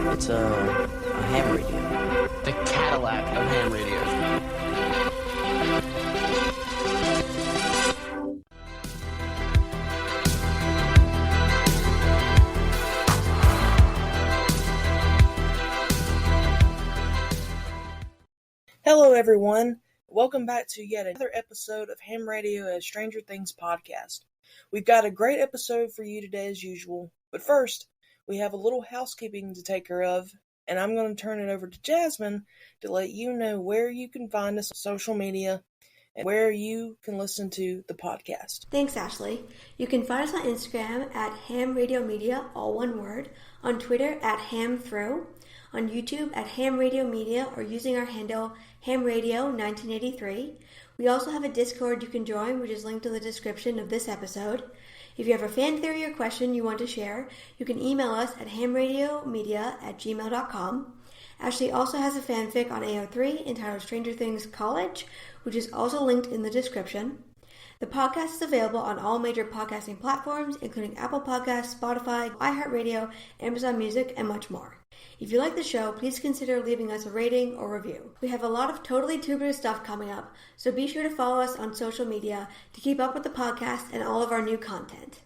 It's a ham radio. The Cadillac of ham radios. Hello everyone, welcome back to yet another episode of Ham Radio, a Stranger Things podcast. We've got a great episode for you today as usual, but first, we have a little housekeeping to take care of, and I'm going to turn it over to Jasmin to let you know where you can find us on social media and where you can listen to the podcast. Thanks, Ashley. You can find us on Instagram at Ham Radio Media, all one word, on Twitter at HamFro, on YouTube at Ham Radio Media, or using our handle Ham Radio 1983. We also have a Discord you can join, which is linked in the description of this episode. If you have a fan theory or question you want to share, you can email us at hamradiomedia@gmail.com. Ashley also has a fanfic on AO3 entitled Stranger Things College, which is also linked in the description. The podcast is available on all major podcasting platforms, including Apple Podcasts, Spotify, iHeartRadio, Amazon Music, and much more. If you like the show, please consider leaving us a rating or review. We have a lot of totally tubular stuff coming up, so be sure to follow us on social media to keep up with the podcast and all of our new content.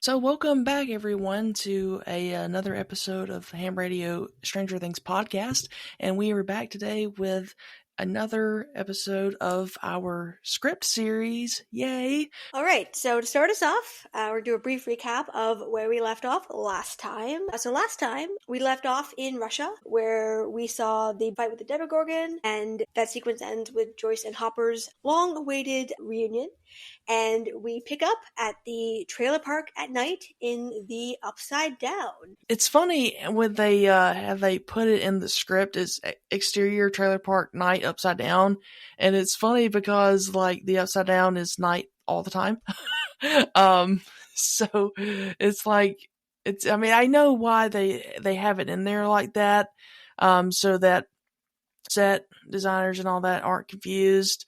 So welcome back everyone to another episode of Ham Radio Stranger Things podcast, and we are back today with another episode of our script series. Yay! All right, so to start us off, we'll do a brief recap of where we left off last time. So last time, we left off in Russia, where we saw the fight with the Demogorgon, and that sequence ends with Joyce and Hopper's long-awaited reunion. And we pick up at the trailer park at night in the Upside Down. It's funny when they have they put it in the script as exterior trailer park night upside down, and it's funny because like the Upside Down is night all the time. So it's like it's. I mean, I know why they have it in there like that, so that set designers and all that aren't confused.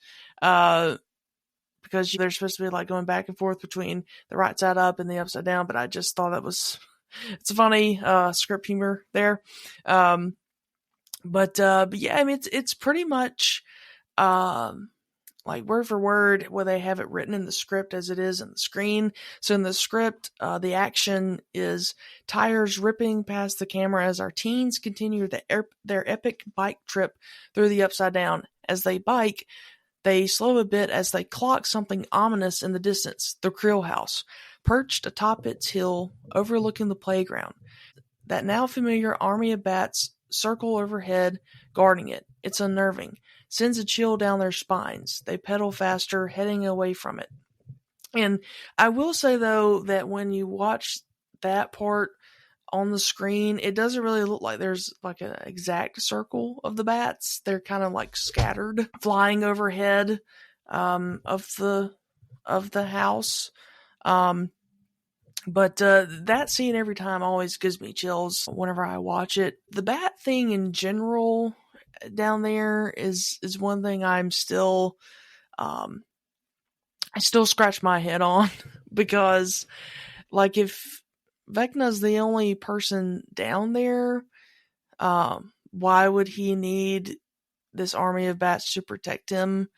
Because they're supposed to be like going back and forth between the right side up and the upside down, but I just thought it's a funny script humor there. But yeah, I mean it's pretty much like word for word where they have it written in the script as it is in the screen. So in the script, the action is tires ripping past the camera as our teens continue their epic bike trip through the Upside Down. As they bike, they slow a bit as they clock something ominous in the distance, the Creel house, perched atop its hill overlooking the playground. That now familiar army of bats circle overhead, guarding it. It's unnerving, sends a chill down their spines. They pedal faster, heading away from it. And I will say, though, that when you watch that part on the screen, it doesn't really look like there's like an exact circle of the bats. They're kind of like scattered, flying overhead of the house. But that scene every time always gives me chills whenever I watch it. The bat thing in general down there is one thing I'm still I still scratch my head on because like if Vecna's the only person down there, why would he need this army of bats to protect him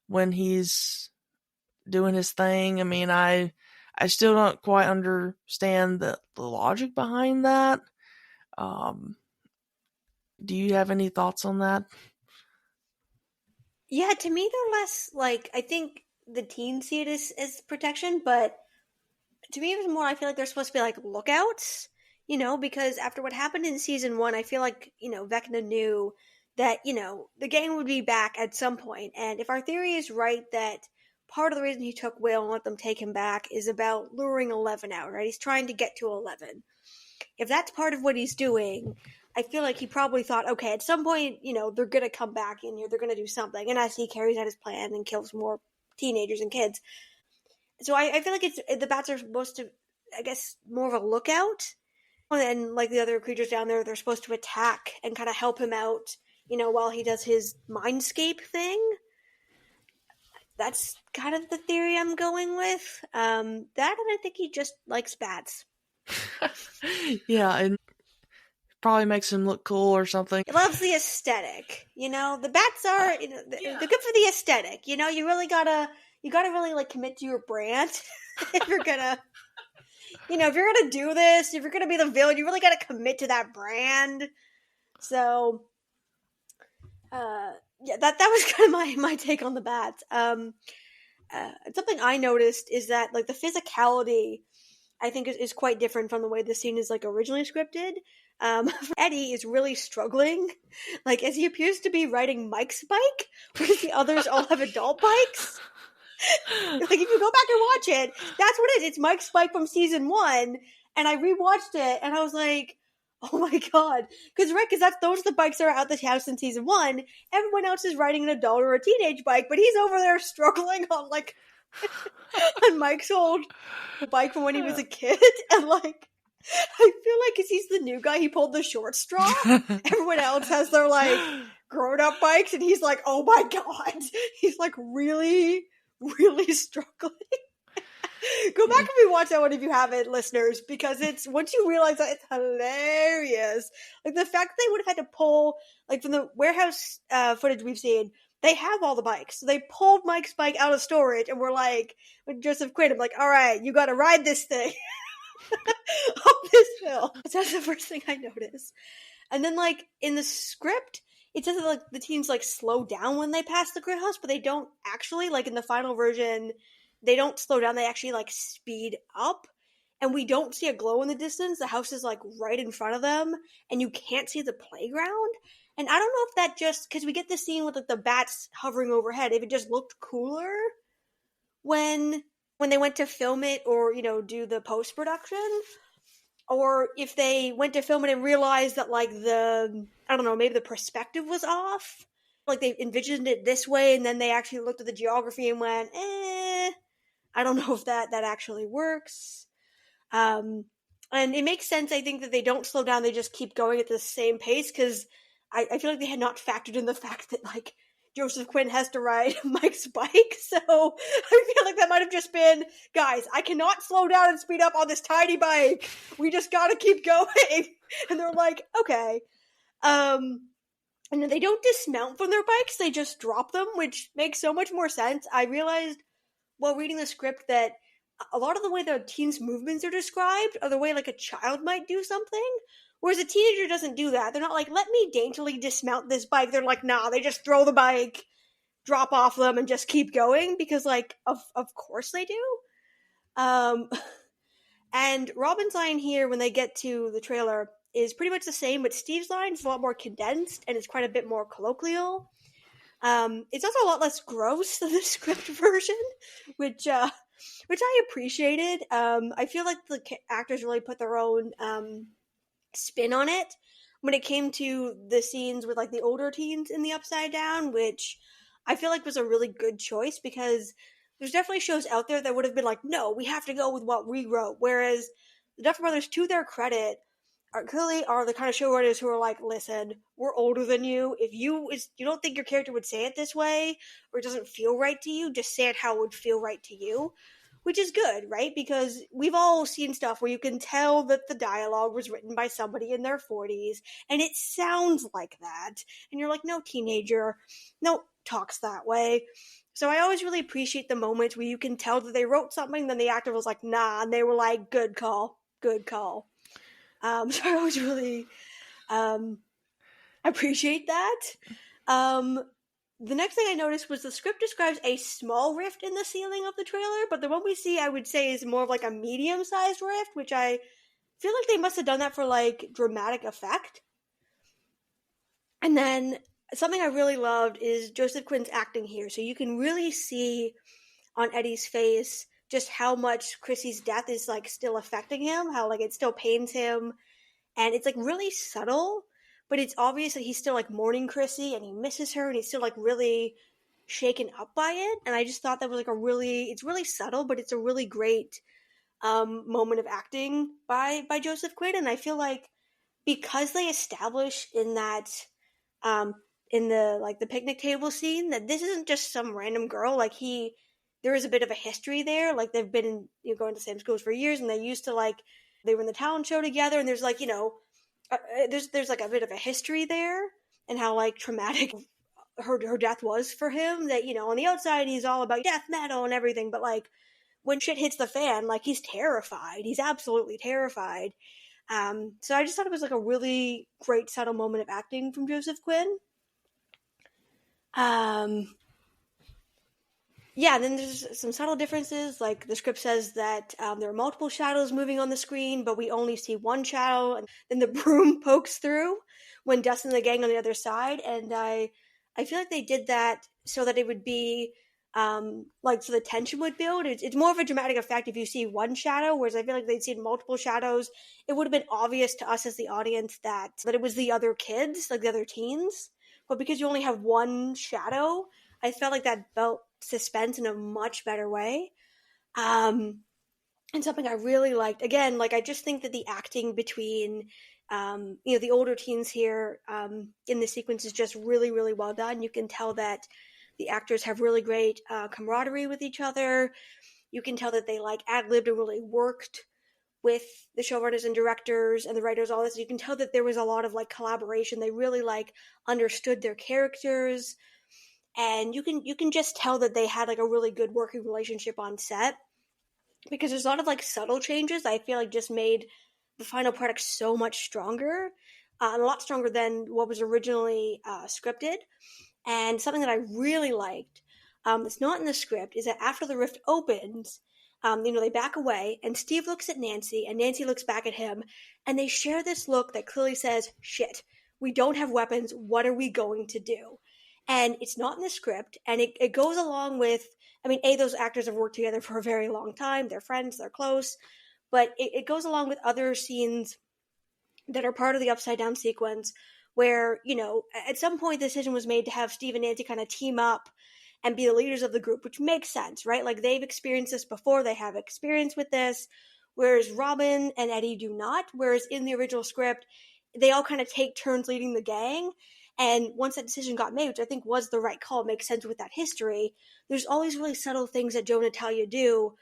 when he's doing his thing? I mean, I still don't quite understand the logic behind that. Do you have any thoughts on that? Yeah, to me they're less like, I think the teens see it as protection, but to me it was more, I feel like they're supposed to be like lookouts, because after what happened in season 1, I feel like, Vecna knew that, the gang would be back at some point. And if our theory is right that part of the reason he took Will and let them take him back is about luring 11 out, right? He's trying to get to 11. If that's part of what he's doing, I feel like he probably thought, okay, at some point, they're going to come back in here. They're going to do something. And as he carries out his plan and kills more teenagers and kids. So I feel like the bats are supposed to, I guess, more of a lookout. And like the other creatures down there, they're supposed to attack and kind of help him out, while he does his mindscape thing. That's kind of the theory I'm going with. That, and I think he just likes bats. Yeah, and probably makes him look cool or something. He loves the aesthetic. The bats are, they're good for the aesthetic. You really gotta really like commit to your brand if you're gonna, if you're gonna do this, if you're gonna be the villain, you really gotta commit to that brand. So, yeah, that was kind of my take on the bats. Something I noticed is that like the physicality, I think is quite different from the way the scene is like originally scripted. Eddie is really struggling, like as he appears to be riding Mike's bike, whereas the others all have adult bikes. Like if you go back and watch it, that's what it is. It's Mike's bike from season 1, and I rewatched it, and I was like, oh my god, because those are the bikes that are out the house in season 1. Everyone else is riding an adult or a teenage bike, but he's over there struggling on like on Mike's old bike from when he was a kid, and like I feel like because he's the new guy, he pulled the short straw. Everyone else has their like grown-up bikes, and he's like, oh my god, he's like really, really struggling. Go back and rewatch that one if you haven't, listeners, because it's once you realize that, it's hilarious. Like the fact that they would have had to pull, like from the warehouse footage we've seen, they have all the bikes. So they pulled Mike's bike out of storage, and we're like, with Joseph Quinn, I'm like, all right, you got to ride this thing up this hill. That's the first thing I noticed. And then like in the script, it says that like the teens like slow down when they pass the grid house, but they don't actually. Like in the final version, they don't slow down, they actually like speed up, and we don't see a glow in the distance. The house is like right in front of them, and you can't see the playground. And I don't know if that just, because we get this scene with like the bats hovering overhead, if it just looked cooler when they went to film it or, do the post-production, or if they went to film it and realized that like I don't know, maybe the perspective was off. Like they envisioned it this way, and then they actually looked at the geography and went, I don't know if that actually works. And it makes sense, I think, that they don't slow down, they just keep going at the same pace, because I feel like they had not factored in the fact that, like, Joseph Quinn has to ride Mike's bike, so I feel like that might have just been, guys, I cannot slow down and speed up on this tiny bike, we just gotta keep going, and they're like, okay. And they don't dismount from their bikes, they just drop them, which makes so much more sense. I realized while reading the script that a lot of the way the teens' movements are described are the way like a child might do something, whereas a teenager doesn't do that. They're not like, let me daintily dismount this bike. They're like, nah, they just throw the bike, drop off them, and just keep going, because like of course they do. And Robin's line here when they get to the trailer is pretty much the same, but Steve's line is a lot more condensed and it's quite a bit more colloquial. It's also a lot less gross than the script version, which I appreciated. I feel like the actors really put their own spin on it when it came to the scenes with like the older teens in the Upside Down, which I feel like was a really good choice, because there's definitely shows out there that would have been like, no, we have to go with what we wrote. Whereas the Duffer Brothers, to their credit, clearly are the kind of showrunners who are like, listen, we're older than you. If you don't think your character would say it this way, or it doesn't feel right to you, just say it how it would feel right to you. Which is good, right? Because we've all seen stuff where you can tell that the dialogue was written by somebody in their 40s, and it sounds like that. And you're like, no teenager, no talks that way. So I always really appreciate the moments where you can tell that they wrote something, then the actor was like, nah, and they were like, good call. So I always really appreciate that. The next thing I noticed was the script describes a small rift in the ceiling of the trailer, but the one we see, I would say, is more of like a medium-sized rift, which I feel like they must have done that for like dramatic effect. And then something I really loved is Joseph Quinn's acting here. So you can really see on Eddie's face just how much Chrissy's death is like still affecting him, how like it still pains him, and it's like really subtle. But it's obvious that he's still, like, mourning Chrissy, and he misses her, and he's still, like, really shaken up by it. And I just thought that was, like, it's really subtle, but it's a really great moment of acting by Joseph Quinn. And I feel like because they establish in that, in the, like, the picnic table scene, that this isn't just some random girl. Like, there is a bit of a history there. Like, they've been going to the same schools for years, and they used to, like, they were in the talent show together, and there's, like, there's like a bit of a history there, and how like traumatic her death was for him. That, you know, on the outside he's all about death metal and everything, but like when shit hits the fan, like he's terrified. He's absolutely terrified. So I just thought it was like a really great subtle moment of acting from Joseph Quinn. Yeah, and then there's some subtle differences. Like the script says that there are multiple shadows moving on the screen, but we only see one shadow, and then the broom pokes through when Dustin and the gang on the other side. And I feel like they did that so that it would be like so the tension would build. It's more of a dramatic effect if you see one shadow, whereas I feel like they'd seen multiple shadows. It would have been obvious to us as the audience that it was the other kids, like the other teens. But because you only have one shadow, I felt like that built suspense in a much better way. And something I really liked, again, like I just think that the acting between you know, the older teens here in the sequence is just really, really well done. You can tell that the actors have really great camaraderie with each other. You can tell that they like ad-libbed and really worked with the showrunners and directors and the writers, all this. You can tell that there was a lot of like collaboration. They really like understood their characters, and you can just tell that they had like a really good working relationship on set, because there's a lot of like subtle changes I feel like just made the final product so much stronger, and a lot stronger than what was originally scripted. And something that I really liked, that's not in the script, is that after the rift opens, you know, they back away, and Steve looks at Nancy, and Nancy looks back at him, and they share this look that clearly says, shit, we don't have weapons, what are we going to do? And it's not in the script, and it goes along with, I mean, those actors have worked together for a very long time, they're friends, they're close, but it goes along with other scenes that are part of the Upside Down sequence, where, you know, at some point the decision was made to have Steve and Nancy kind of team up and be the leaders of the group, which makes sense, right? Like they've experienced this before, they have experience with this, whereas Robin and Eddie do not. Whereas in the original script, they all kind of take turns leading the gang. And once that decision got made, which I think was the right call, makes sense with that history, there's all these really subtle things that Joe and Natalia do,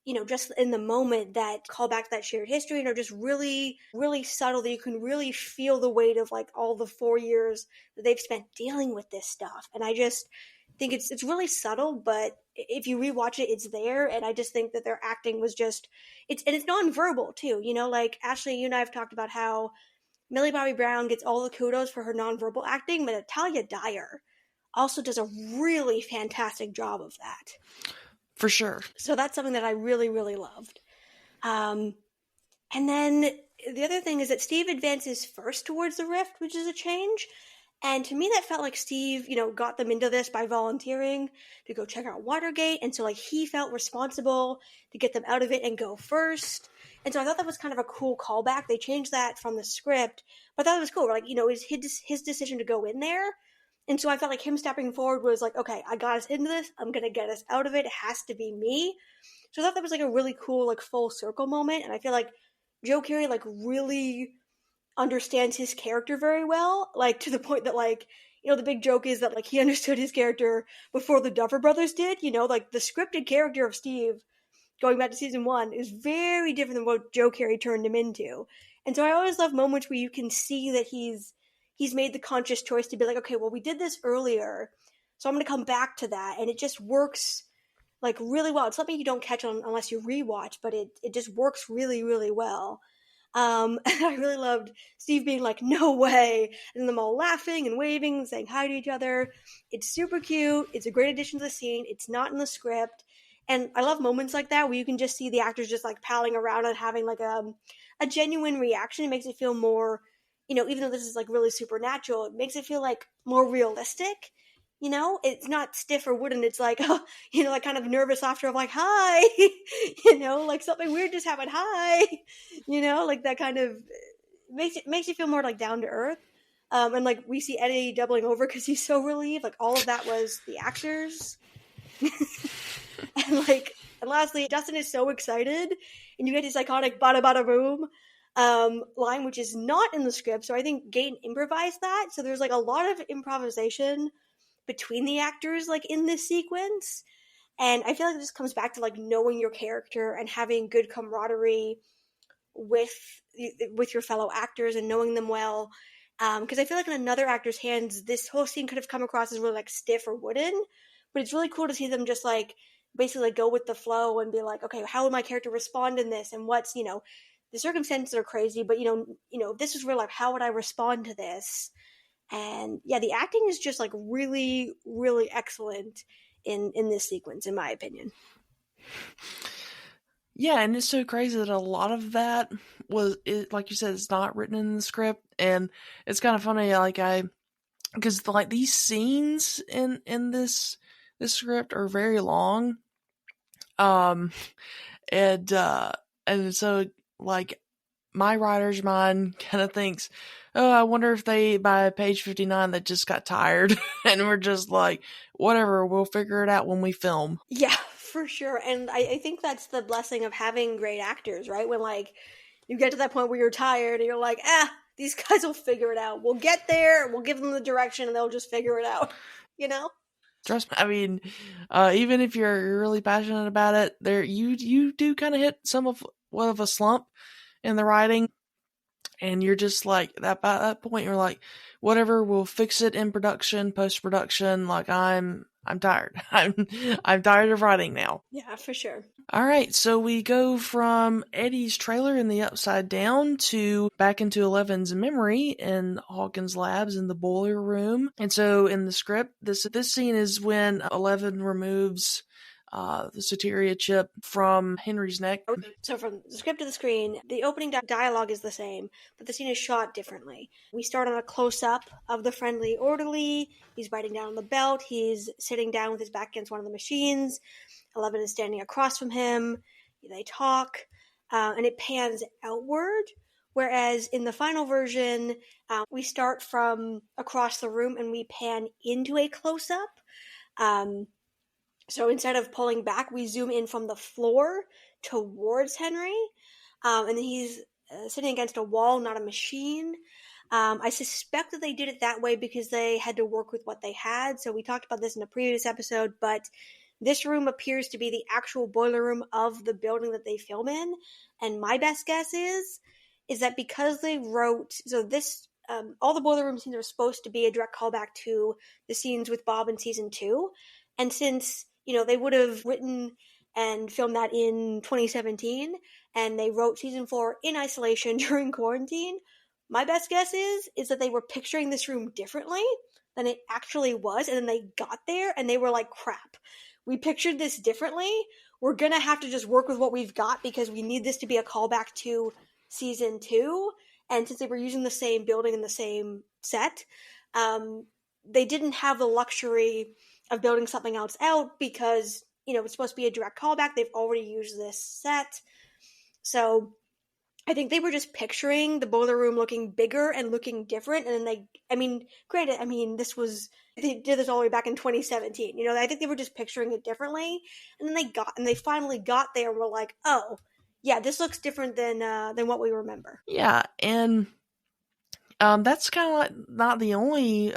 you know, just in the moment that call back to that shared history and are just really, really subtle, that you can really feel the weight of like all the 4 years that they've spent dealing with this stuff. And I just think it's really subtle, but if you rewatch it, it's there. And I just think that their acting was just, it's nonverbal too. You know, like Ashley, you and I have talked about how Millie Bobby Brown gets all the kudos for her nonverbal acting, but Natalia Dyer also does a really fantastic job of that. For sure. So that's something that I really, really loved. And then the other thing is that Steve advances first towards the rift, which is a change. And to me, that felt like Steve, you know, got them into this by volunteering to go check out Watergate. And so, like, he felt responsible to get them out of it and go first. And so I thought that was kind of a cool callback. They changed that from the script, but I thought it was cool. Like, you know, it was his decision to go in there. And so I felt like him stepping forward was like, okay, I got us into this. I'm going to get us out of it. It has to be me. So I thought that was like a really cool, like, full circle moment. And I feel like Joe Keery, like, really understands his character very well, like to the point that, like, you know, the big joke is that like he understood his character before the Duffer Brothers did. You know, like the scripted character of Steve going back to season 1 is very different than what Joe Keery turned him into. And so I always love moments where you can see that he's made the conscious choice to be like, okay, well, we did this earlier, so I'm going to come back to that. And it just works like really well. It's something you don't catch on unless you rewatch, but it just works really, really well. And I really loved Steve being like, no way, and them all laughing and waving and saying hi to each other. It's super cute. It's a great addition to the scene. It's not in the script. And I love moments like that where you can just see the actors just like palling around and having like a genuine reaction. It makes it feel more, you know, even though this is like really supernatural, it makes it feel like more realistic. You know, it's not stiff or wooden. It's like, oh, you know, like kind of nervous after of like, hi, you know, like something weird just happened. Hi, you know, like that kind of makes you feel more like down to earth. And like we see Eddie doubling over because he's so relieved. Like all of that was the actors. And like, and lastly, Dustin is so excited, and you get his iconic "bada bada boom" line, which is not in the script. So I think Gaten improvised that. So there's like a lot of improvisation between the actors, like in this sequence. And I feel like this comes back to like knowing your character and having good camaraderie with your fellow actors and knowing them well. Because I feel like in another actor's hands, this whole scene could have come across as really like stiff or wooden, but it's really cool to see them just like basically like go with the flow and be like, okay, how would my character respond in this, and what's, you know, the circumstances are crazy, but if this was real life, how would I respond to this? And yeah, the acting is just like really, really excellent in this sequence, in my opinion. Yeah, and it's so crazy that a lot of that like you said, it's not written in the script, and it's kind of funny, because like these scenes in this script are very long, and so like my writer's mind kind of thinks, oh, I wonder if they, by page 59, they just got tired and we're just like, whatever, we'll figure it out when we film. Yeah, for sure. And I think that's the blessing of having great actors, right? When like you get to that point where you're tired and you're like, these guys will figure it out. We'll get there, we'll give them the direction, and they'll just figure it out, you know? Trust me. I mean, even if you're really passionate about it, you do kind of hit what of a slump in the writing, and you're just like that. By that point, you're like, whatever, we'll fix it in production, post production. Like I'm tired. I'm tired of writing now. Yeah, for sure. All right, so we go from Eddie's trailer in the Upside Down to back into Eleven's memory in Hawkins' labs in the boiler room. And so in the script, this scene is when Eleven removes the Soteria chip from Henry's neck. So from the script to the screen, the opening dialogue is the same, but the scene is shot differently. We start on a close-up of the friendly orderly. He's biting down on the belt. He's sitting down with his back against one of the machines. Eleven is standing across from him. They talk, and it pans outward. Whereas in the final version, we start from across the room and we pan into a close-up. So instead of pulling back, we zoom in from the floor towards Henry, and he's sitting against a wall, not a machine. I suspect that they did it that way because they had to work with what they had. So we talked about this in a previous episode, but this room appears to be the actual boiler room of the building that they film in. And my best guess is that because they wrote, so this, all the boiler room scenes are supposed to be a direct callback to the scenes with Bob in season 2. And since, they would have written and filmed that in 2017, and they wrote season 4 in isolation during quarantine, my best guess is that they were picturing this room differently than it actually was, and then they got there and they were like, crap, we pictured this differently. We're going to have to just work with what we've got because we need this to be a callback to season 2. And since they were using the same building and the same set, they didn't have the luxury of building something else out because, it's supposed to be a direct callback. They've already used this set. So I think they were just picturing the boiler room looking bigger and looking different. And then they did this all the way back in 2017. I think they were just picturing it differently. And then they finally got there and were like, oh, yeah, this looks different than what we remember. Yeah, and that's kind of like not the only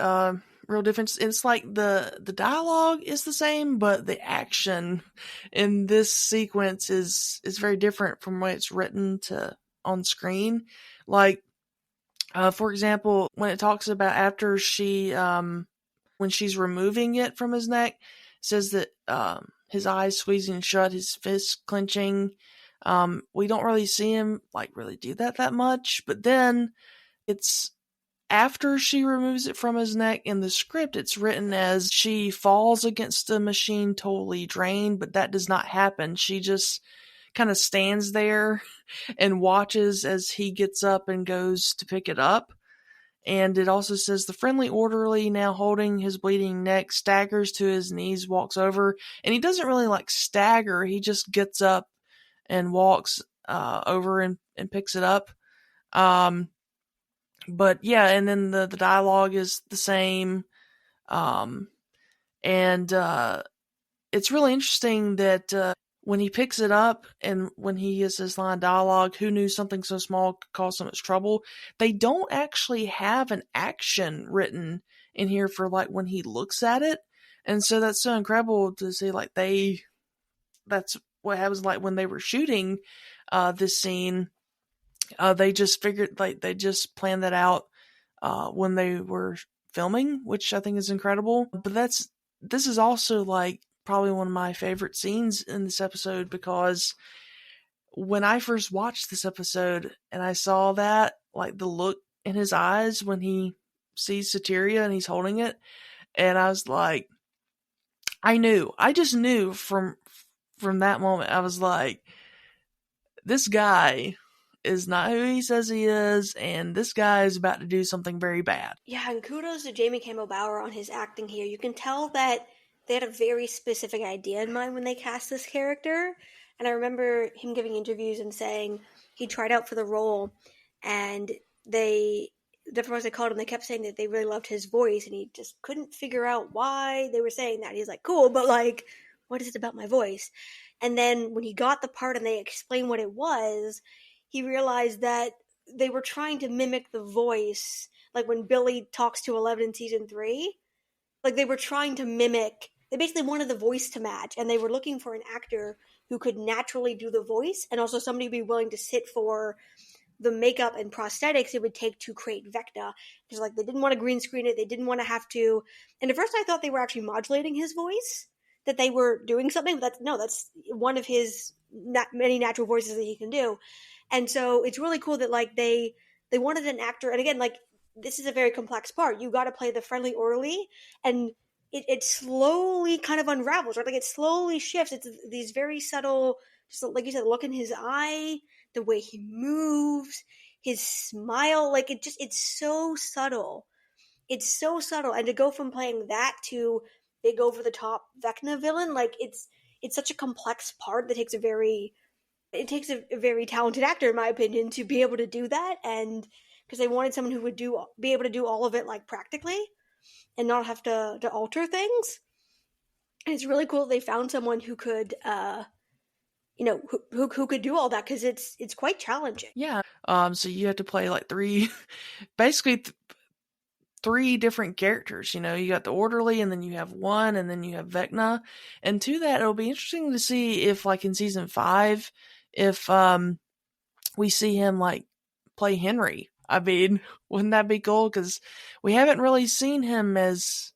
real difference. It's like the dialogue is the same, but the action in this sequence is very different from what it's written to on screen. Like, for example, when it talks about after when she's removing it from his neck, it says that his eyes squeezing shut, his fists clenching. We don't really see him like really do that much, but then it's after she removes it from his neck. In the script, it's written as she falls against the machine totally drained, but that does not happen. She just kind of stands there and watches as he gets up and goes to pick it up. And it also says the friendly orderly, now holding his bleeding neck, staggers to his knees, walks over, and he doesn't really like stagger. He just gets up and walks over and picks it up. But yeah, and then the dialogue is the same. And it's really interesting that when he picks it up and when he gets this line of dialogue, who knew something so small could cause so much trouble? They don't actually have an action written in here for like when he looks at it. And so that's so incredible to see like that's what happens like when they were shooting this scene. They just figured, like, they just planned that out when they were filming, which I think is incredible. But this is also like probably one of my favorite scenes in this episode, because when I first watched this episode and I saw that, like the look in his eyes when he sees Soteria and he's holding it, and I was like, I just knew from that moment. I was like, this guy is not who he says he is, and this guy is about to do something very bad. Yeah, and kudos to Jamie Campbell Bower on his acting here. You can tell that they had a very specific idea in mind when they cast this character. And I remember him giving interviews and saying he tried out for the role, and the first they called him, they kept saying that they really loved his voice, and he just couldn't figure out why they were saying that. He's like, cool, but like, what is it about my voice? And then when he got the part and they explained what it was, he realized that they were trying to mimic the voice, like when Billy talks to 11 in season 3. Like they were trying to mimic, they basically wanted the voice to match, and they were looking for an actor who could naturally do the voice, and also somebody who'd be willing to sit for the makeup and prosthetics it would take to create Vecna. Because like they didn't want to green screen it, they didn't want to have to. And at first I thought they were actually modulating his voice, that they were doing something, but that's one of his many natural voices that he can do. And so it's really cool that like they wanted an actor, and again, like this is a very complex part. You got to play the friendly orderly, and it slowly kind of unravels, right? Like it slowly shifts. It's these very subtle, just like you said, look in his eye, the way he moves, his smile, like it's so subtle. It's so subtle, and to go from playing that to big over the top Vecna villain, like it's such a complex part that takes a very talented actor, in my opinion, to be able to do that. And because they wanted someone who would be able to do all of it like practically and not have to alter things. And it's really cool that they found someone who could who could do all that, because it's quite challenging. Yeah. So you have to play like basically three different characters. You know, you got the orderly, and then you have one, and then you have Vecna. And to that, it'll be interesting to see if, like in season 5, if we see him like play Henry. I mean, wouldn't that be cool? Because we haven't really seen him as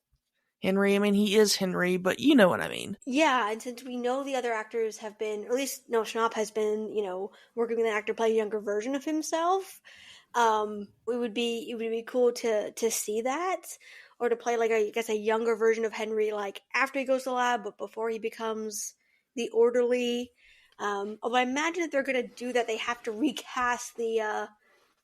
Henry. I mean, he is Henry, but you know what I mean. Yeah, and since we know the other actors have been, or at least no, Schnapp has been, working with an actor play a younger version of himself. It would be cool to see that, or to play like a younger version of Henry, like after he goes to the lab, but before he becomes the orderly. Although I imagine if they're going to do that, they have to recast the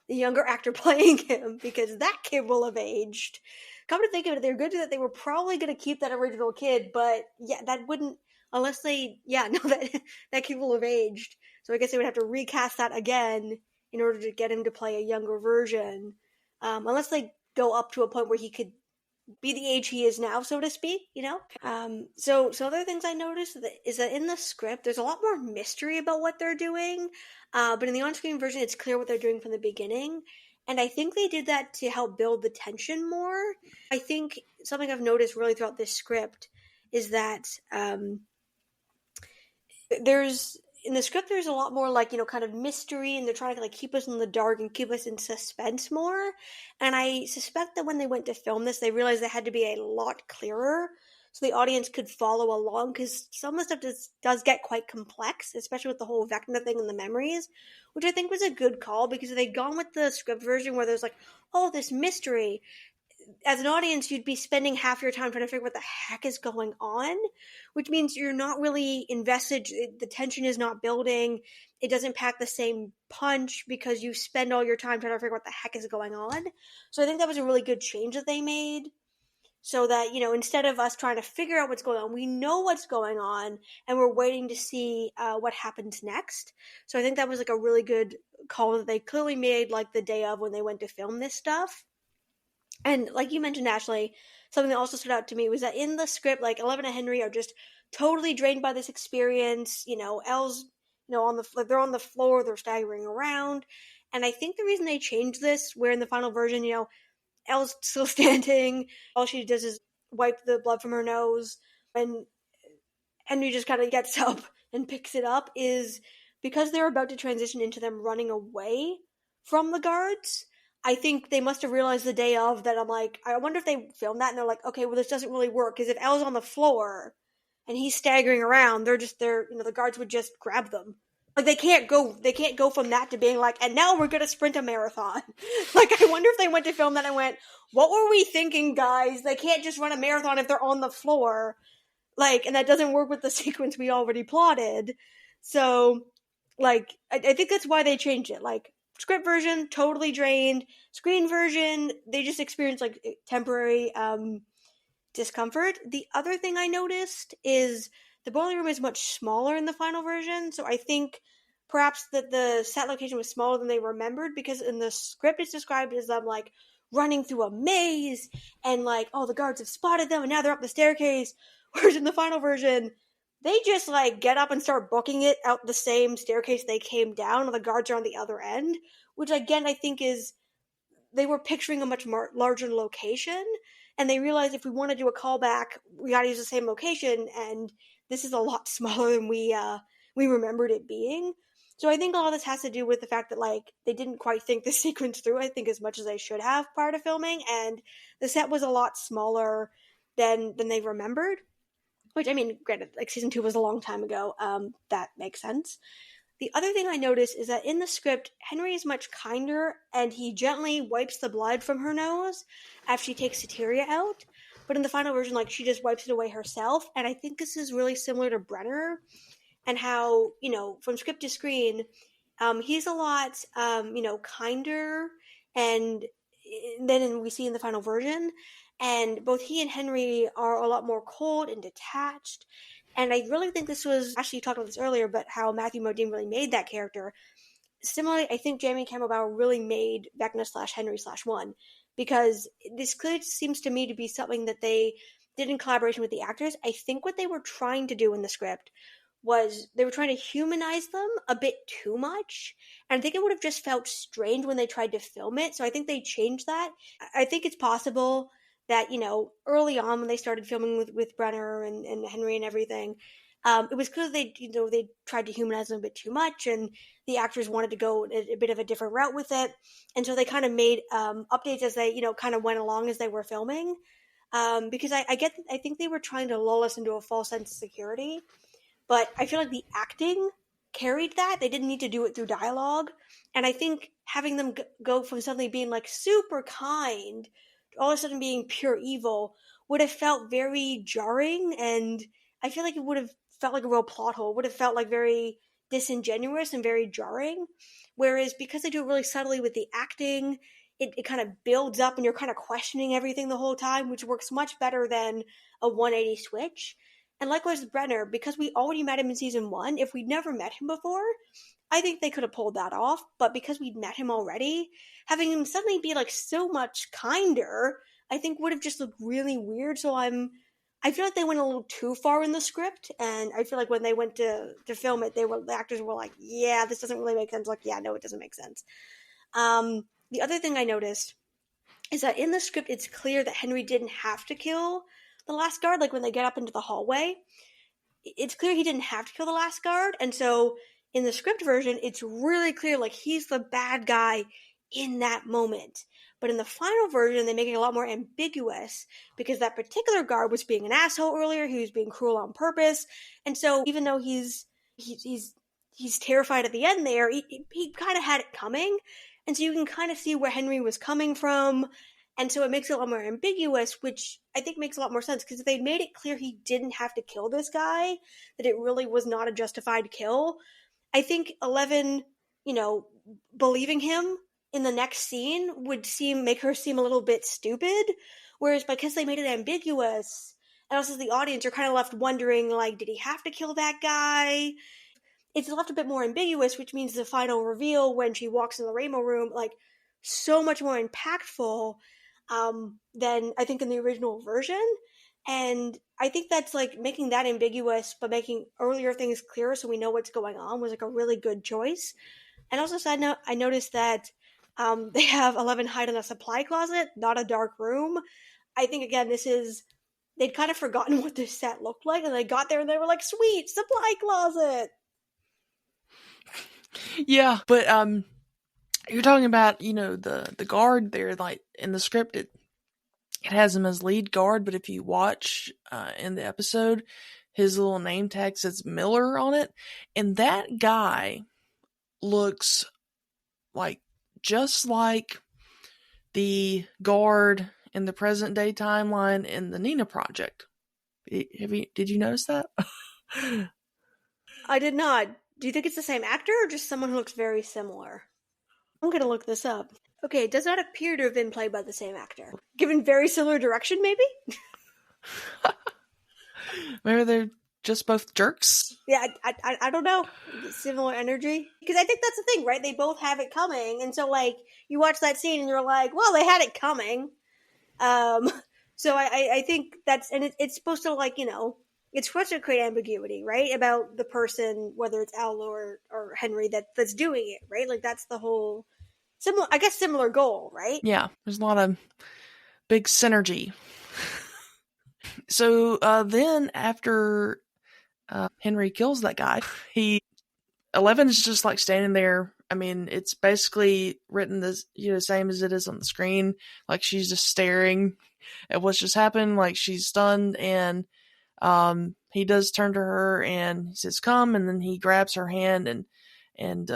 younger actor playing him, because that kid will have aged. Come to think of it, they're good to that. They were probably going to keep that original kid, but yeah, that wouldn't, unless they, yeah, no, that kid will have aged. So I guess they would have to recast that again in order to get him to play a younger version. Unless they go up to a point where he could be the age he is now, so to speak, So other things I noticed is that in the script, there's a lot more mystery about what they're doing. But in the on-screen version, it's clear what they're doing from the beginning. And I think they did that to help build the tension more. I think something I've noticed really throughout this script is that in the script, there's a lot more like, kind of mystery, and they're trying to like keep us in the dark and keep us in suspense more. And I suspect that when they went to film this, they realized they had to be a lot clearer so the audience could follow along, because some of the stuff does get quite complex, especially with the whole Vecna thing and the memories, which I think was a good call, because if they'd gone with the script version where there's like, oh, this mystery, as an audience, you'd be spending half your time trying to figure what the heck is going on, which means you're not really invested. The tension is not building. It doesn't pack the same punch because you spend all your time trying to figure what the heck is going on. So I think that was a really good change that they made, so that, instead of us trying to figure out what's going on, we know what's going on, and we're waiting to see what happens next. So I think that was like a really good call that they clearly made, like the day of when they went to film this stuff. And like you mentioned, Ashley, something that also stood out to me was that in the script, like 11 and Henry are just totally drained by this experience. Elle's, they're on the floor, they're staggering around. And I think the reason they changed this, where in the final version, Elle's still standing, all she does is wipe the blood from her nose, and Henry just kind of gets up and picks it up, is because they're about to transition into them running away. from the guards. I think they must have realized the day of that. I'm like, I wonder if they filmed that and they're like, okay, well, this doesn't really work, because if Elle's on the floor and he's staggering around, the guards would just grab them. Like, they can't go from that to being like, and now we're gonna sprint a marathon. Like, I wonder if they went to film that and went, what were we thinking, guys? They can't just run a marathon if they're on the floor. Like, and that doesn't work with the sequence we already plotted. So, like, I think that's why they changed it. Like, script version, totally drained. Screen version, they just experienced, like, temporary discomfort. The other thing I noticed is the boiler room is much smaller in the final version, so I think perhaps that the set location was smaller than they remembered, because in the script it's described as them, like, running through a maze, and, like, oh, the guards have spotted them, and now they're up the staircase, whereas in the final version, they just, like, get up and start booking it out the same staircase they came down, and the guards are on the other end, which, again, I think is, they were picturing a much more larger location, and they realized if we want to do a callback, we gotta use the same location, and this is a lot smaller than we remembered it being. So I think a lot of this has to do with the fact that, like, they didn't quite think the sequence through, I think, as much as they should have prior to filming, and the set was a lot smaller than they remembered. Which, I mean, granted, like, season 2 was a long time ago. That makes sense. The other thing I noticed is that in the script, Henry is much kinder, and he gently wipes the blood from her nose after she takes Soteria out. But in the final version, like, she just wipes it away herself. And I think this is really similar to Brenner, and how, from script to screen, he's a lot, kinder, and then we see in the final version. And both he and Henry are a lot more cold and detached. And I really think this was, actually you talked about this earlier, but how Matthew Modine really made that character. Similarly, I think Jamie Campbell Bower really made Vecna/Henry/1, because this clearly seems to me to be something that they did in collaboration with the actors. I think what they were trying to do in the script was they were trying to humanize them a bit too much, and I think it would have just felt strange when they tried to film it, so I think they changed that. I think it's possible that, early on when they started filming with Brenner and Henry and everything, it was because they tried to humanize them a bit too much, and the actors wanted to go a bit of a different route with it, and so they kind of made updates as they, kind of went along as they were filming, because I think they were trying to lull us into a false sense of security, but I feel like the acting carried that. They didn't need to do it through dialogue, and I think having them go from suddenly being, like, super kind all of a sudden being pure evil would have felt very jarring, and I feel like it would have felt like a real plot hole. It would have felt like very disingenuous and very jarring. Whereas because they do it really subtly with the acting, it kind of builds up and you're kind of questioning everything the whole time, which works much better than a 180 switch. And likewise with Brenner, because we already met him in season 1, if we'd never met him before, I think they could have pulled that off, but because we'd met him already, having him suddenly be, like, so much kinder, I think would have just looked really weird. So I feel like they went a little too far in the script, and I feel like when they went to film it, the actors were like, yeah, this doesn't really make sense. Like, yeah, no, it doesn't make sense. The other thing I noticed is that in the script, it's clear that Henry didn't have to kill the last guard. Like, when they get up into the hallway, it's clear he didn't have to kill the last guard, and so in the script version, it's really clear, like, he's the bad guy in that moment. But in the final version, they make it a lot more ambiguous, because that particular guard was being an asshole earlier, he was being cruel on purpose, and so even though he's terrified at the end there, he kind of had it coming, and so you can kind of see where Henry was coming from, and so it makes it a lot more ambiguous, which I think makes a lot more sense, because if they'd made it clear he didn't have to kill this guy, that it really was not a justified kill, I think 11, believing him in the next scene would make her seem a little bit stupid, whereas because they made it ambiguous, and also the audience, you're kind of left wondering, like, did he have to kill that guy? It's left a bit more ambiguous, which means the final reveal when she walks in the Rainbow Room, like, so much more impactful than I think in the original version. And I think that's, like, making that ambiguous, but making earlier things clearer so we know what's going on was, like, a really good choice. And also, side note, I noticed that they have 11 hide in a supply closet, not a dark room. I think, again, they'd kind of forgotten what this set looked like, and they got there and they were like, sweet, supply closet! Yeah, but You're talking about, the guard there, like in the script, it has him as lead guard, but if you watch in the episode, his little name tag says Miller on it, and that guy looks like just like the guard in the present day timeline in the Nina Project. Did you notice that? I did not. Do you think it's the same actor or just someone who looks very similar? I'm gonna look this up. Okay, it does not appear to have been played by the same actor. Given very similar direction, maybe? Maybe they're just both jerks? Yeah, I don't know. Similar energy. Because I think that's the thing, right? They both have it coming. And so, like, you watch that scene and you're like, well, they had it coming. So I think that's, and it's supposed to, like, it's supposed to create ambiguity, right? About the person, whether it's Al or Henry that's doing it, right? Like, that's the whole similar goal, right? Yeah, there's a lot of big synergy. So then after Henry kills that guy, 11 is just like standing there. I mean, it's basically written this, same as it is on the screen. Like, she's just staring at what's just happened. Like, she's stunned, and he does turn to her and he says, "Come," and then he grabs her hand and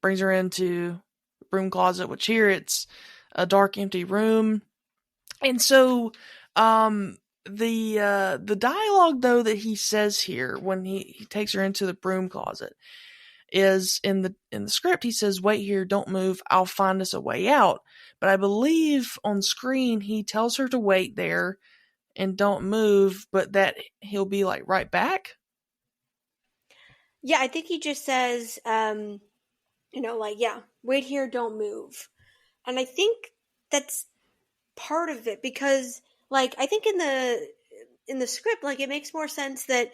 brings her into the broom closet, which here it's a dark, empty room. And so the dialogue, though, that he says here when he takes her into the broom closet is in the script. He says, "Wait here, don't move, I'll find us a way out." But I believe on screen he tells her to wait there and don't move, but that he'll be like right back. Yeah, I think he just says, wait here, don't move. And I think that's part of it, because, like, I think in the script, like, it makes more sense that,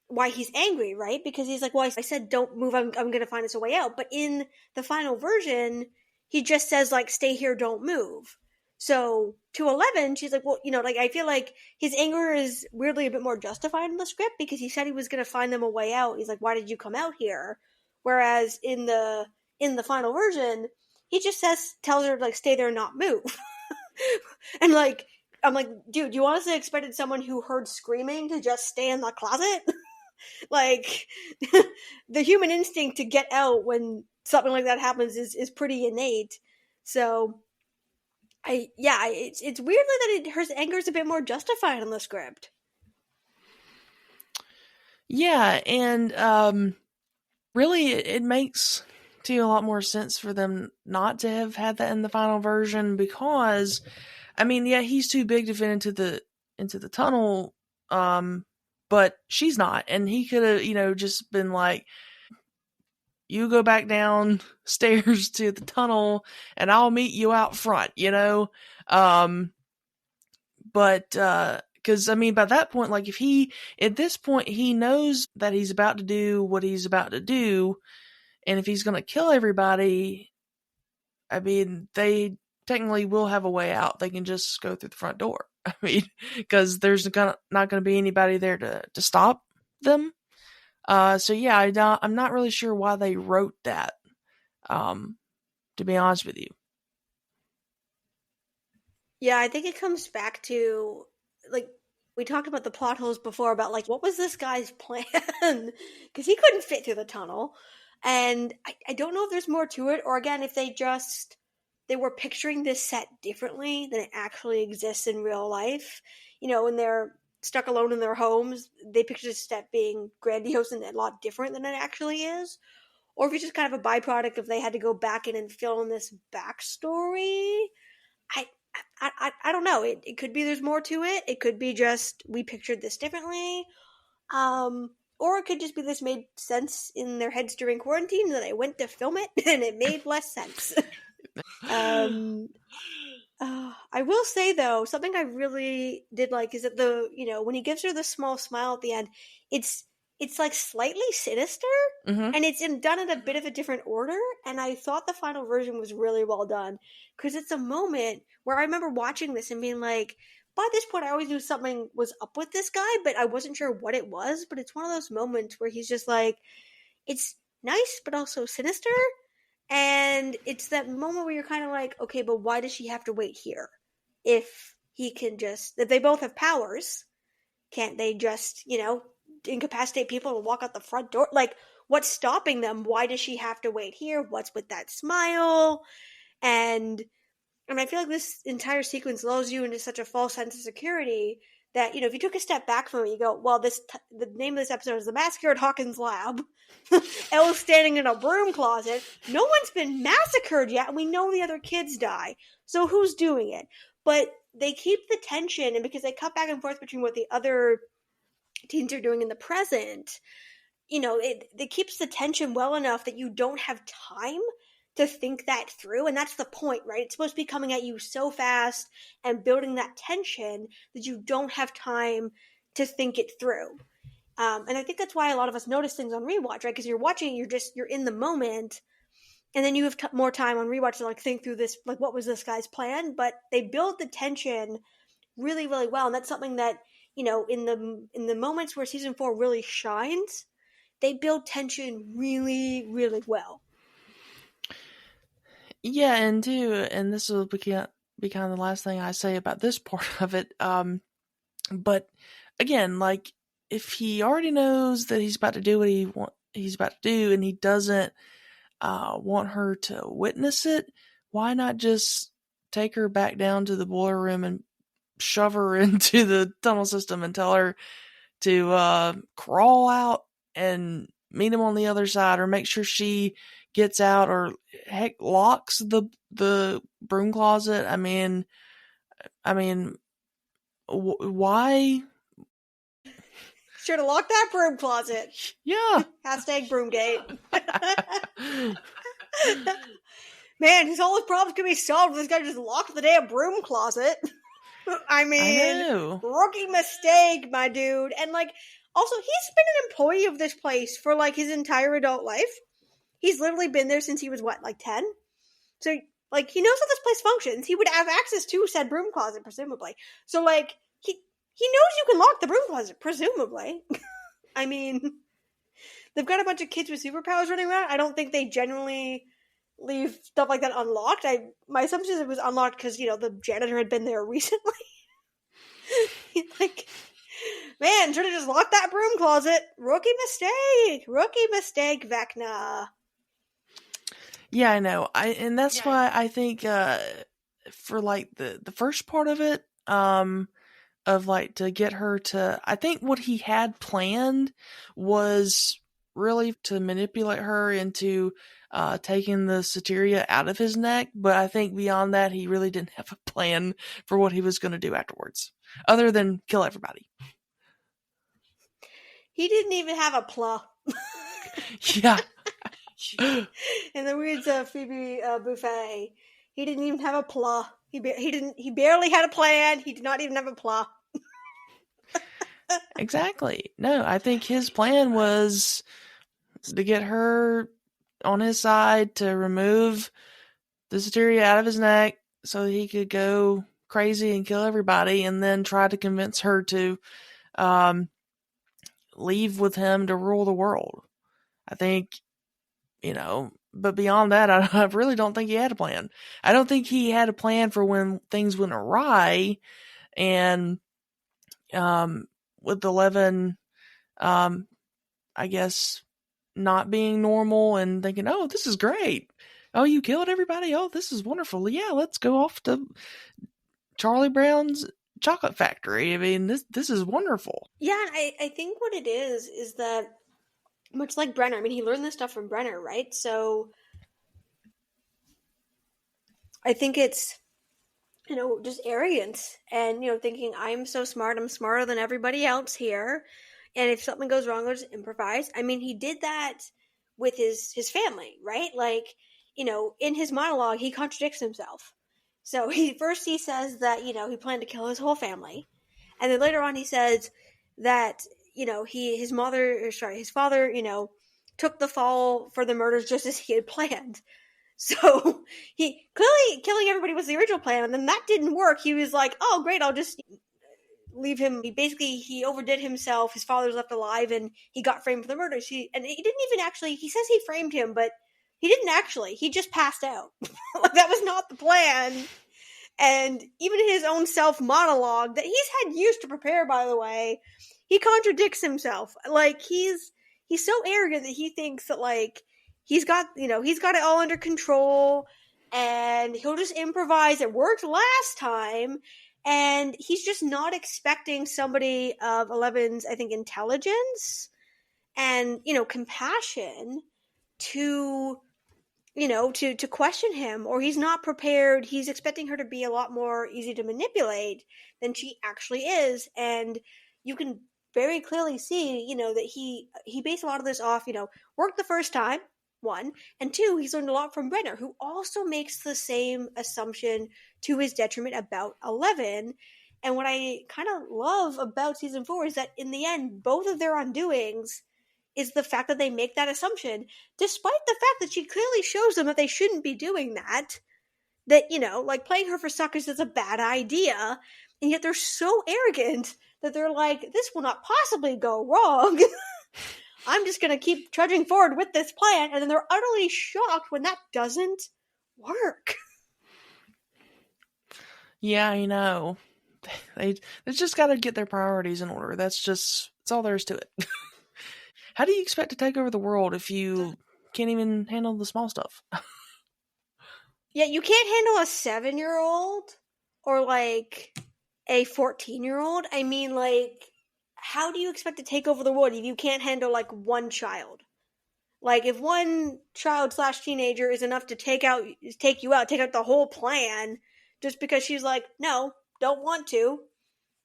why he's angry, right? Because he's like, well, I said don't move, I'm going to find us a way out. But in the final version, he just says, like, stay here, don't move. So to 11, she's like, well, like, I feel like his anger is weirdly a bit more justified in the script, because he said he was going to find them a way out. He's like, why did you come out here? Whereas in the final version, he just tells her, like, stay there, not move. And, like, I'm like, dude, you honestly expected someone who heard screaming to just stay in the closet? Like, the human instinct to get out when something like that happens is pretty innate. So, it's weirdly that her anger is a bit more justified in the script. Yeah, and really, it makes to a lot more sense for them not to have had that in the final version, because, I mean, yeah, he's too big to fit into the tunnel, but she's not, and he could have, just been like, "You go back down stairs to the tunnel, and I'll meet you out front," But because, I mean, by that point, like, at this point, he knows that he's about to do what he's about to do, and if he's going to kill everybody, I mean, they technically will have a way out. They can just go through the front door. I mean, because there's not going to be anybody there to stop them. So yeah, I'm not really sure why they wrote that, to be honest with you. Yeah, I think it comes back to, like, we talked about the plot holes before, about, like, what was this guy's plan? Because he couldn't fit through the tunnel. And I don't know if there's more to it, or again, if they were picturing this set differently than it actually exists in real life. When they're stuck alone in their homes, they picture this set being grandiose and a lot different than it actually is. Or if it's just kind of a byproduct if they had to go back in and fill in this backstory. I don't know. It could be there's more to it. It could be just we pictured this differently. Or it could just be this made sense in their heads during quarantine, and then I went to film it and it made less sense. I will say, though, something I really did like is that when he gives her the small smile at the end, it's like slightly sinister, and it's done in a bit of a different order. And I thought the final version was really well done, because it's a moment where I remember watching this and being like, by this point, I always knew something was up with this guy, but I wasn't sure what it was. But it's one of those moments where he's just like, it's nice, but also sinister. And it's that moment where you're kind of like, okay, but why does she have to wait here? If they both have powers, can't they just, incapacitate people to walk out the front door? Like, what's stopping them? Why does she have to wait here? What's with that smile? And I feel like this entire sequence lulls you into such a false sense of security that, if you took a step back from it, you go, well, the name of this episode is The Massacre at Hawkins' Lab. Elle's standing in a broom closet. No one's been massacred yet, and we know the other kids die. So who's doing it? But they keep the tension, and because they cut back and forth between what the other teens are doing in the present, it keeps the tension well enough that you don't have time to think that through. And that's the point, right? It's supposed to be coming at you so fast and building that tension that you don't have time to think it through. And I think that's why a lot of us notice things on rewatch, right? Because you're watching it, you're in the moment, and then you have more time on rewatch to think through this, what was this guy's plan? But they build the tension really, really well, and that's something that in the moments where season 4 really shines, they build tension really, really well. Yeah, and this will be kind of the last thing I say about this part of it. But again, if he already knows that he's about to do what he's about to do, and he doesn't want her to witness it, why not just take her back down to the boiler room and shove her into the tunnel system and tell her to crawl out and meet him on the other side, or make sure she gets out, or heck, locks the broom closet. I mean, why? Should have locked that broom closet. Yeah. Hashtag broomgate. Man, all his problems can be solved if this guy just locked the damn broom closet. I know. Rookie mistake, my dude. And also, he's been an employee of this place for his entire adult life. He's literally been there since he was 10? So he knows how this place functions. He would have access to said broom closet, presumably. So he knows you can lock the broom closet, presumably. I mean, they've got a bunch of kids with superpowers running around. I don't think they generally leave stuff like that unlocked. My assumption is it was unlocked because, the janitor had been there recently. Man, should have just locked that broom closet. Rookie mistake, Vecna. Yeah, I know. And that's why I think for the first part of it, of to get her to, I think what he had planned was really to manipulate her into taking the Soteria out of his neck, but I think beyond that, he really didn't have a plan for what he was going to do afterwards, other than kill everybody. He didn't even have a pla. Yeah. In the words of Phoebe Buffet, he didn't even have a pla. He barely had a plan. He did not even have a pla. Exactly. No, I think his plan was to get her on his side, to remove the Soteria out of his neck so he could go crazy and kill everybody, and then try to convince her to leave with him to rule the world. I think, but beyond that, I really don't think he had a plan. I don't think he had a plan for when things went awry, and with 11, I guess, not being normal and thinking, oh, this is great. Oh, you killed everybody? Oh, this is wonderful. Yeah, let's go off to Charlie Brown's chocolate factory. I mean, this is wonderful. Yeah, I think what it is that, much like Brenner, I mean, he learned this stuff from Brenner, right? So I think it's, just arrogance and, thinking I'm so smart, I'm smarter than everybody else here. And if something goes wrong, I'll just improvise. I mean, he did that with his family, right? In his monologue, he contradicts himself. So he says that, he planned to kill his whole family. And then later on he says that, his father, took the fall for the murders just as he had planned. So he clearly killing everybody was the original plan, and then that didn't work. He was like, oh great, I'll just leave him. He overdid himself. His father's left alive and he got framed for the murders. He didn't even actually, he says he framed him, but He didn't actually. He just passed out. Like, that was not the plan. And even his own self-monologue that he's had years to prepare, by the way, he contradicts himself. Like, he's so arrogant that he thinks that, like, he's got it all under control, and he'll just improvise. It worked last time, and he's just not expecting somebody of Eleven's, I think, intelligence and, compassion to question him, or he's not prepared. He's expecting her to be a lot more easy to manipulate than she actually is. And you can very clearly see, that he based a lot of this off, worked the first time, one, and two, he's learned a lot from Brenner, who also makes the same assumption to his detriment about 11. And what I kind of love about season 4 is that in the end, both of their undoings is the fact that they make that assumption, despite the fact that she clearly shows them that they shouldn't be doing that, like playing her for suckers is a bad idea, and yet they're so arrogant that they're like, this will not possibly go wrong. I'm just going to keep trudging forward with this plan, and then they're utterly shocked when that doesn't work. Yeah, I know. They just got to get their priorities in order. That's all there is to it. How do you expect to take over the world if you can't even handle the small stuff? Yeah, you can't handle a 7-year-old or, like, a 14-year-old. I mean, like, how do you expect to take over the world if you can't handle, like, one child? Like, if one child / teenager is enough to take you out, take out the whole plan, just because she's like, no, don't want to,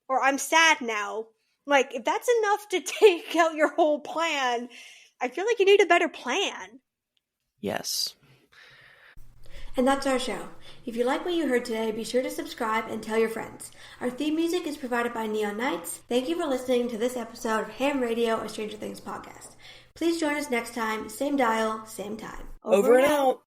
or I'm sad now. Like, if that's enough to take out your whole plan, I feel like you need a better plan. Yes. And that's our show. If you like what you heard today, be sure to subscribe and tell your friends. Our theme music is provided by Neon Knights. Thank you for listening to this episode of Ham Radio, a Stranger Things podcast. Please join us next time, same dial, same time. Over and out.